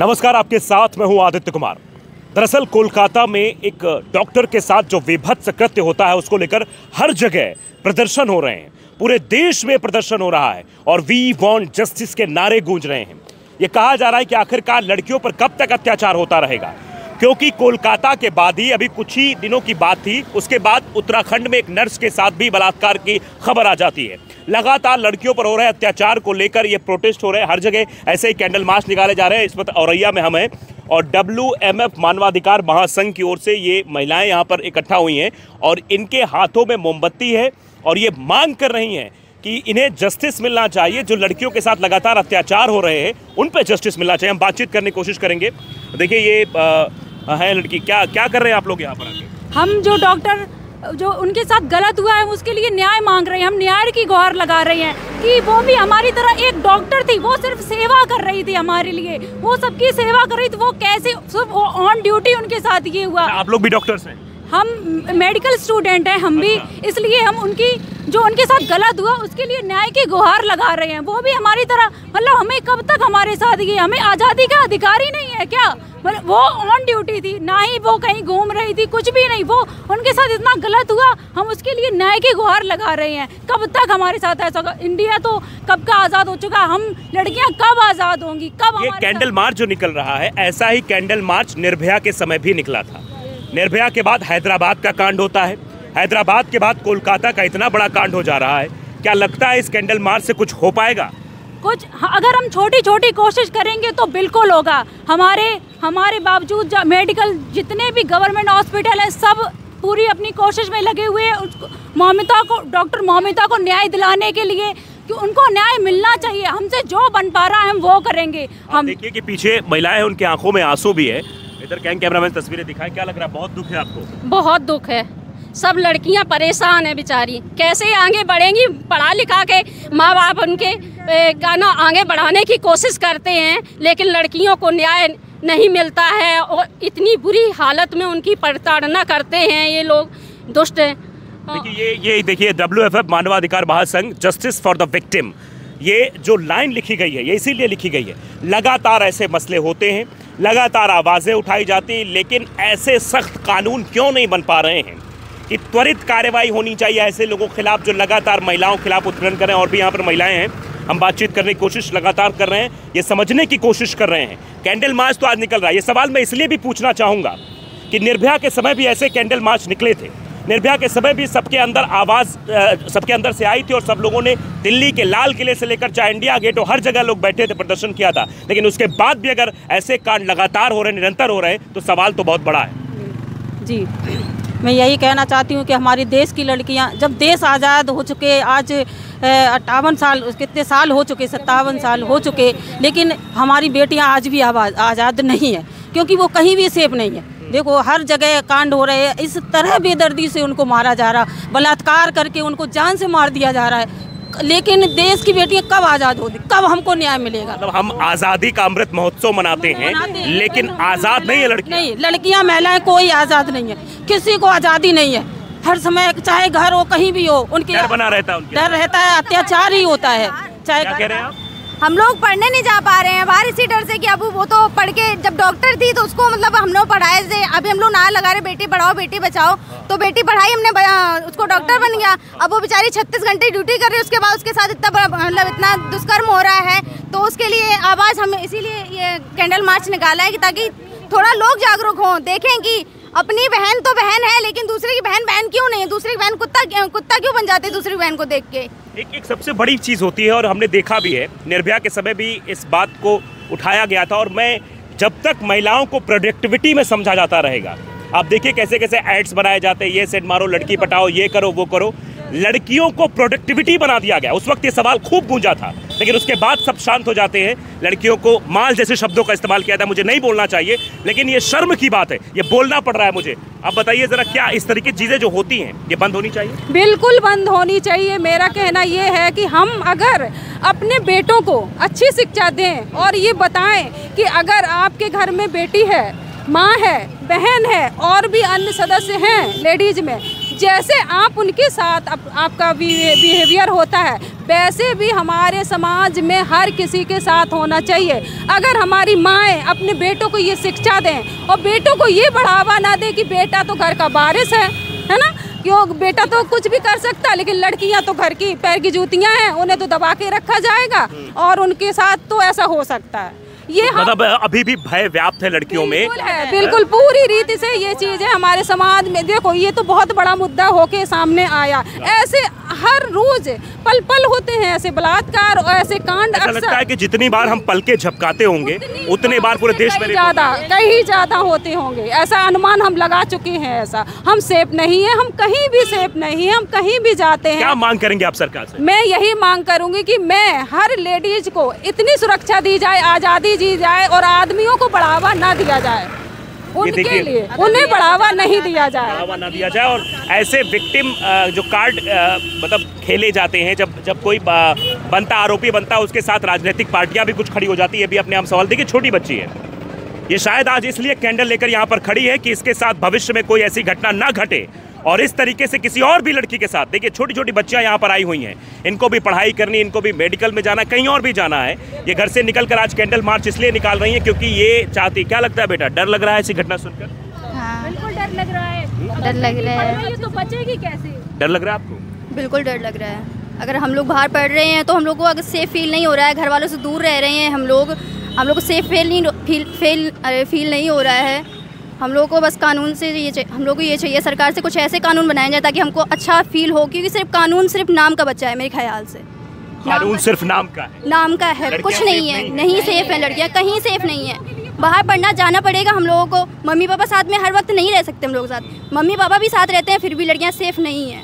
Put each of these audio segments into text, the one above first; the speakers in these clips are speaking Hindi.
नमस्कार, आपके साथ मैं हूं आदित्य कुमार। दरअसल कोलकाता में एक डॉक्टर के साथ जो विभत्स कृत्य होता है उसको लेकर हर जगह प्रदर्शन हो रहे हैं। पूरे देश में प्रदर्शन हो रहा है और वी वांट जस्टिस के नारे गूंज रहे हैं। ये कहा जा रहा है कि आखिरकार लड़कियों पर कब तक अत्याचार होता रहेगा, क्योंकि कोलकाता के बाद ही अभी कुछ ही दिनों की बात थी, उसके बाद उत्तराखंड में एक नर्स के साथ भी बलात्कार की खबर आ जाती है। लगातार लड़कियों पर हो रहे अत्याचार को लेकर ये प्रोटेस्ट हो रहे हैं। हर जगह ऐसे ही कैंडल मार्च निकाले जा रहे हैं। इस वक्त औरैया में हम हैं और WMF मानवाधिकार महासंघ की ओर से ये महिलाएं यहाँ पर इकट्ठा हुई हैं और इनके हाथों में मोमबत्ती है और ये मांग कर रही हैं कि इन्हें जस्टिस मिलना चाहिए। जो लड़कियों के साथ लगातार अत्याचार हो रहे हैं उन पर जस्टिस मिलना चाहिए। हम बातचीत करने की कोशिश करेंगे। देखिए ये है लड़की, क्या कर रहे हैं आप लोग यहाँ पर आके? हम जो डॉक्टर जो उनके साथ गलत हुआ है उसके लिए न्याय मांग रहे हैं। हम न्याय की गुहार लगा रहे हैं कि वो भी हमारी तरह एक डॉक्टर थी, वो सिर्फ सेवा कर रही थी हमारे लिए, वो सबकी सेवा कर रही थी। वो कैसे सिर्फ ऑन ड्यूटी उनके साथ ये हुआ। आप लोग भी डॉक्टर्स हैं? हम मेडिकल स्टूडेंट हैं हम भी, इसलिए हम उनकी जो उनके साथ गलत हुआ उसके लिए न्याय की गुहार लगा रहे हैं। वो भी हमारी तरह, मतलब हमें कब तक हमारे साथ ये, हमें आज़ादी का अधिकार ही नहीं है क्या? मतलब वो ऑन ड्यूटी थी, ना ही वो कहीं घूम रही थी, कुछ भी नहीं। वो उनके साथ इतना गलत हुआ, हम उसके लिए न्याय की गुहार लगा रहे हैं। कब तक हमारे साथ ऐसा होगा? इंडिया तो कब का आज़ाद हो चुका, हम लड़कियां कब आज़ाद होंगी? कब? ये कैंडल मार्च जो निकल रहा है, ऐसा ही कैंडल मार्च निर्भया के समय भी निकला था। निर्भया के बाद हैदराबाद का कांड होता है, हैदराबाद के बाद कोलकाता का इतना बड़ा कांड हो जा रहा है। क्या लगता है इस कैंडल मार्च से कुछ हो पाएगा? कुछ अगर हम छोटी छोटी कोशिश करेंगे तो बिल्कुल होगा। हमारे बावजूद मेडिकल जितने भी गवर्नमेंट हॉस्पिटल है सब पूरी अपनी कोशिश में लगे हुए हैं डॉक्टर मौमिता को न्याय दिलाने के लिए, कि उनको न्याय मिलना चाहिए। हमसे जो बन पा रहा है हम वो करेंगे। हम देखिए कि पीछे महिलाएं, उनकी आंखों में आंसू भी है। इधर कैमरामैन तस्वीरें दिखाएं। क्या लग रहा है? बहुत दुख है आपको? बहुत दुख है। सब लड़कियां परेशान है बेचारी, कैसे आगे बढ़ेंगी? पढ़ा लिखा के माँ बाप उनके आगे बढ़ाने की कोशिश करते हैं, लेकिन लड़कियों को न्याय नहीं मिलता है और इतनी बुरी हालत में उनकी प्रताड़ना करते हैं ये लोग, दुष्ट हैं। देखिए ये देखिए WMF मानवाधिकार महासंघ, जस्टिस फॉर द विक्टिम, ये जो लाइन लिखी गई है ये इसीलिए लिखी गई है। लगातार ऐसे मसले होते हैं, लगातार आवाज़ें उठाई जाती हैं, लेकिन ऐसे सख्त कानून क्यों नहीं बन पा रहे हैं कि त्वरित कार्रवाई होनी चाहिए ऐसे लोगों के खिलाफ जो लगातार महिलाओं के खिलाफ उत्पीड़न कर रहे हैं। और भी यहाँ पर महिलाएं हैं, हम बातचीत करने की कोशिश लगातार कर रहे हैं, ये समझने की कोशिश कर रहे हैं। कैंडल मार्च तो आज निकल रहा है। ये सवाल मैं इसलिए भी पूछना चाहूँगा कि निर्भया के समय भी ऐसे कैंडल मार्च निकले थे। निर्भया के समय भी सबके अंदर आवाज़ सबके अंदर से आई थी और सब लोगों ने दिल्ली के लाल किले से लेकर चाहे इंडिया गेट हो, हर जगह लोग बैठे थे, प्रदर्शन किया था। लेकिन उसके बाद भी अगर ऐसे कांड लगातार हो रहे, निरंतर हो रहे हैं, तो सवाल तो बहुत बड़ा है। जी, मैं यही कहना चाहती हूँ कि हमारे देश की लड़कियाँ, जब देश आज़ाद हो चुके, आज 58 साल, कितने साल हो चुके, 57 साल हो चुके, लेकिन हमारी बेटियाँ आज भी आज़ाद नहीं है, क्योंकि वो कहीं भी सेफ नहीं है। देखो हर जगह कांड हो रहे हैं, इस तरह बेदर्दी से उनको मारा जा रहा, बलात्कार करके उनको जान से मार दिया जा रहा है। लेकिन देश की बेटियां कब आज़ाद होगी? कब हमको न्याय मिलेगा? मतलब हम आज़ादी का अमृत महोत्सव मनाते हैं, लेकिन आज़ाद नहीं है लड़कियां। नहीं, लड़कियां, महिलाएं कोई आज़ाद नहीं है, किसी को आज़ादी नहीं है। हर समय चाहे घर हो, कहीं भी हो, उनके डर बना रहता है, डर रहता है, अत्याचार ही होता है। चाहे क्या कह रहे हैं आप? हम लोग पढ़ने नहीं जा पा रहे हैं बाहर इसी डर से कि अब वो तो पढ़ के, जब डॉक्टर थी तो उसको मतलब हम लोग पढ़ाए थे। अभी हम लोग नारा लगा रहे बेटी पढ़ाओ बेटी बचाओ, तो बेटी पढ़ाई हमने, उसको डॉक्टर बन गया। अब वो बेचारी 36 घंटे ड्यूटी कर रही है, उसके बाद उसके साथ इतना दुष्कर्म हो रहा है। तो उसके लिए आवाज़ हम इसीलिए ये कैंडल मार्च निकाला है कि ताकि थोड़ा लोग जागरूक हों, देखें कि अपनी बहन तो बहन है, लेकिन दूसरे की बहन बहन क्यों नहीं है? दूसरी की बहन कुत्ता क्यों बन जाती है दूसरी बहन को देख के? एक सबसे बड़ी चीज़ होती है और हमने देखा भी है, निर्भया के समय भी इस बात को उठाया गया था। और मैं जब तक महिलाओं को प्रोडक्टिविटी में समझा जाता रहेगा, आप देखिए कैसे कैसे एड्स बनाए जाते हैं, ये सेट मारो, लड़की पटाओ, ये करो वो करो, लड़कियों को प्रोडक्टिविटी बना दिया गया। उस वक्त ये सवाल खूब गूंजा था, लेकिन उसके बाद सब शांत हो जाते हैं। लड़कियों को माल जैसे शब्दों का इस्तेमाल किया था। मुझे नहीं बोलना चाहिए, लेकिन ये शर्म की बात है, ये बोलना पड़ रहा है मुझे। अब बताइए जरा, क्या इस तरीके की चीज़ें जो होती हैं ये बंद होनी चाहिए? बिल्कुल बंद होनी चाहिए। मेरा कहना ये है कि हम अगर अपने बेटों को अच्छी शिक्षा दें और ये बताएं कि अगर आपके घर में बेटी है, माँ है, बहन है और भी अन्य सदस्य हैं लेडीज में, जैसे आप उनके साथ आपका बिहेवियर होता है, वैसे भी हमारे समाज में हर किसी के साथ होना चाहिए। अगर हमारी माएँ अपने बेटों को ये शिक्षा दें और बेटों को ये बढ़ावा ना दें कि बेटा तो घर का वारिस है ना, क्यों बेटा तो कुछ भी कर सकता है, लेकिन लड़कियां तो घर की पैर की जूतियां हैं, उन्हें तो दबा के रखा जाएगा और उनके साथ तो ऐसा हो सकता है। ये मतलब अभी भी भय व्याप्त है लड़कियों में। बिल्कुल पूरी रीति से ये चीज़ है हमारे समाज में। देखो ये तो बहुत बड़ा मुद्दा होके सामने आया। ऐसे हर रोज पल पल होते हैं ऐसे बलात्कार और ऐसे कांड। ऐसा लगता है कि जितनी बार हम पल के झपकाते होंगे उतने बार पूरे देश में कहीं ज्यादा होते होंगे, ऐसा अनुमान हम लगा चुके हैं। ऐसा हम सेफ नहीं है, हम कहीं भी सेफ नहीं है, हम कहीं भी जाते हैं। क्या मांग करेंगे आप सरकार से? मैं यही मांग करूंगी कि मैं हर लेडीज को इतनी सुरक्षा दी जाए, आज़ादी दी जाए और आदमियों को बढ़ावा ना दिया जाए, उनके लिए उन्हें बढ़ावा नहीं दिया जाए, बढ़ावा ना दिया जाए। और ऐसे विक्टिम जो कार्ड मतलब खेले जाते हैं, जब कोई बनता आरोपी बनता है उसके साथ राजनीतिक पार्टियां भी कुछ खड़ी हो जाती है। ये भी अपने आप सवाल। देखिए छोटी बच्ची है, ये शायद आज इसलिए कैंडल लेकर यहाँ पर खड़ी है कि इसके साथ भविष्य में कोई ऐसी घटना ना घटे और इस तरीके से किसी और भी लड़की के साथ। देखिए छोटी छोटी बच्चियां यहाँ पर आई हुई हैं, इनको भी पढ़ाई करनी, इनको भी मेडिकल में जाना, कहीं और भी जाना है। ये घर से निकलकर आज कैंडल मार्च इसलिए निकाल रही हैं क्योंकि ये चाहती। क्या लगता है बेटा, डर लग रहा है ऐसी घटना सुनकर? हाँ बिल्कुल डर लग रहा है। डर लग रहा है। ये तो बचेगी कैसे? डर लग रहा है आपको? बिल्कुल डर लग रहा है। अगर हम लोग बाहर पढ़ रहे हैं तो हम लोग को अगर सेफ फील नहीं हो रहा है, घर वालों से दूर रह रहे हैं हम लोग को सेफ फील नहीं हो रहा है। हम लोग को बस कानून से हम लोग को ये चाहिए, सरकार से कुछ ऐसे कानून बनाए जाए ताकि हमको अच्छा फील हो, क्योंकि सिर्फ कानून सिर्फ नाम का बच्चा है मेरे ख्याल से। कानून सिर्फ नाम का है, नाम का है, कुछ नहीं है। नहीं सेफ है लड़कियां, कहीं सेफ नहीं है। बाहर पढ़ना जाना पड़ेगा हम लोगों को। मम्मी पापा साथ में हर वक्त नहीं रह सकते हम लोग साथ। मम्मी पापा भी साथ रहते हैं फिर भी लड़कियां सेफ नहीं है।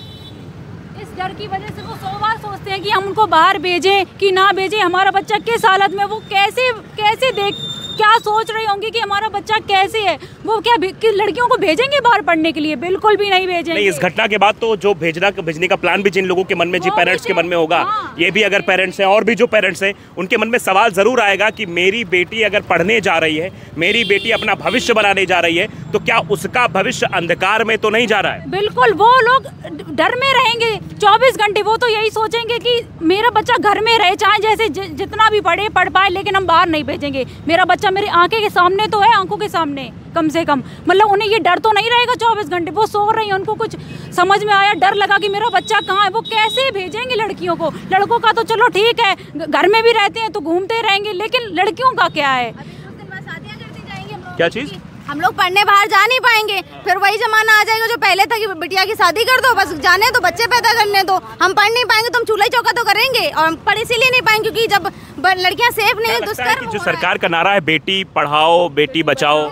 इस डर की वजह से वो 100 बार सोचते हैं कि हम उनको बाहर भेजें कि ना भेजें। हमारा बच्चा किस हालत में, वो कैसे देख, क्या सोच रही होंगी कि हमारा बच्चा कैसे है। वो क्या कि लड़कियों को भेजेंगे बाहर पढ़ने के लिए? बिल्कुल भी नहीं भेजेंगे। नहीं, इस घटना के बाद तो जो भेजने का प्लान भी जिन लोगों के मन में, जी पेरेंट्स के मन में होगा, ये भी अगर पेरेंट्स हैं और भी जो पेरेंट्स हैं उनके मन में सवाल जरूर आएगा कि मेरी बेटी अगर पढ़ने जा रही है, मेरी बेटी अपना भविष्य बनाने जा रही है, तो क्या उसका भविष्य अंधकार में तो नहीं जा रहा है? बिल्कुल, वो लोग डर में रहेंगे 24 घंटे। वो तो यही सोचेंगे कि मेरा बच्चा घर में रहे, चाहे जैसे जितना भी पढ़ पाए, लेकिन हम बाहर नहीं भेजेंगे। मेरा बच्चा मेरी आंखें के सामने तो है, आंखों के सामने कम से कम। मतलब उन्हें ये डर तो नहीं रहेगा 24 घंटे। वो सो रही है, उनको कुछ समझ में आया, डर लगा कि मेरा बच्चा कहाँ है। वो कैसे भेजेंगे लड़कियों को? लड़कों का तो चलो ठीक है, घर में भी रहते हैं तो घूमते रहेंगे, लेकिन लड़कियों का क्या है? क्या चीज? हम लोग पढ़ने बाहर जा नहीं पाएंगे, फिर वही जमाना आ जाएगा जो पहले था कि बिटिया की शादी कर दो, बस जाने दो, बच्चे पैदा करने दो। हम पढ़ नहीं पाएंगे तो हम चूल्हा चौका तो करेंगे, और हम पढ़ इसीलिए नहीं पाएंगे क्योंकि जब लड़कियां सेफ नहीं, दुष्कर्म जो सरकार का नारा है बेटी पढ़ाओ बेटी बचाओ,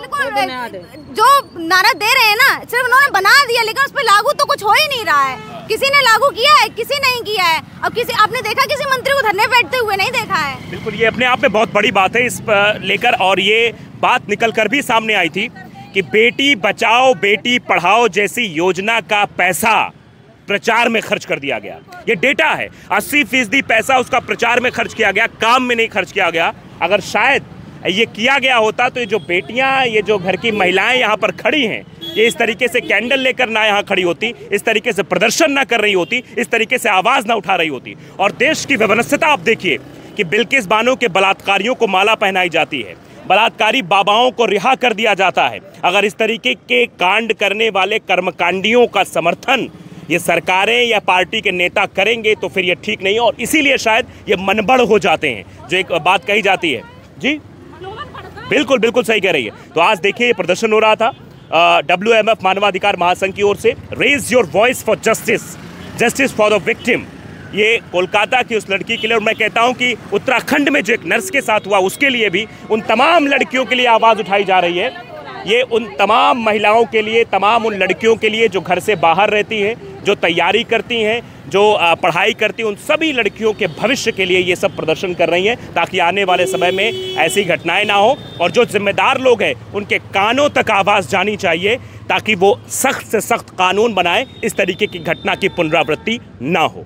जो नारा दे रहे हैं ना, सिर्फ उन्होंने बना दिया, लेकिन उस पर लागू तो कुछ हो ही नहीं रहा है। किसी ने लागू किया है, किसी नहीं किया है। अब आपने देखा किसी मंत्री को धरने बैठते हुए? नहीं देखा है। बिल्कुल, ये अपने आप में बहुत बड़ी बात है इस पर लेकर। और ये बात निकल कर भी सामने आई थी कि बेटी बचाओ बेटी पढ़ाओ जैसी योजना का पैसा प्रचार में खर्च कर दिया गया। ये डेटा है, 80% पैसा उसका प्रचार में खर्च किया गया, काम में नहीं खर्च किया गया। अगर शायद ये किया गया होता तो ये जो बेटियां, ये जो घर की महिलाएं यहाँ पर खड़ी हैं, ये इस तरीके से कैंडल लेकर ना यहाँ खड़ी होती, इस तरीके से प्रदर्शन ना कर रही होती, इस तरीके से आवाज़ ना उठा रही होती। और देश की व्यवस्था आप देखिए कि बिल्किस बानो के बलात्कारियों को माला पहनाई जाती है, बलात्कारी बाबाओं को रिहा कर दिया जाता है। अगर इस तरीके के कांड करने वाले कर्मकांडियों का समर्थन ये सरकारें या पार्टी के नेता करेंगे तो फिर ये ठीक नहीं, और इसीलिए शायद ये मनबड़ हो जाते हैं। जो एक बात कही जाती है, जी बिल्कुल बिल्कुल सही कह रही है। तो आज देखिए ये प्रदर्शन हो रहा था WMF मानवाधिकार महासंघ की ओर से, raise your voice for justice, justice for the victim. ये कोलकाता की उस लड़की के लिए, और मैं कहता हूं कि उत्तराखंड में जो एक नर्स के साथ हुआ उसके लिए भी, उन तमाम लड़कियों के लिए आवाज़ उठाई जा रही है। ये उन तमाम महिलाओं के लिए, तमाम उन लड़कियों के लिए जो घर से बाहर रहती हैं, जो तैयारी करती हैं, जो पढ़ाई करती हैं, उन सभी लड़कियों के भविष्य के लिए ये सब प्रदर्शन कर रही हैं, ताकि आने वाले समय में ऐसी घटनाएं ना हो। और जो जिम्मेदार लोग हैं उनके कानों तक आवाज़ जानी चाहिए, ताकि वो सख्त से सख्त कानून बनाए, इस तरीके की घटना की पुनरावृत्ति ना हो।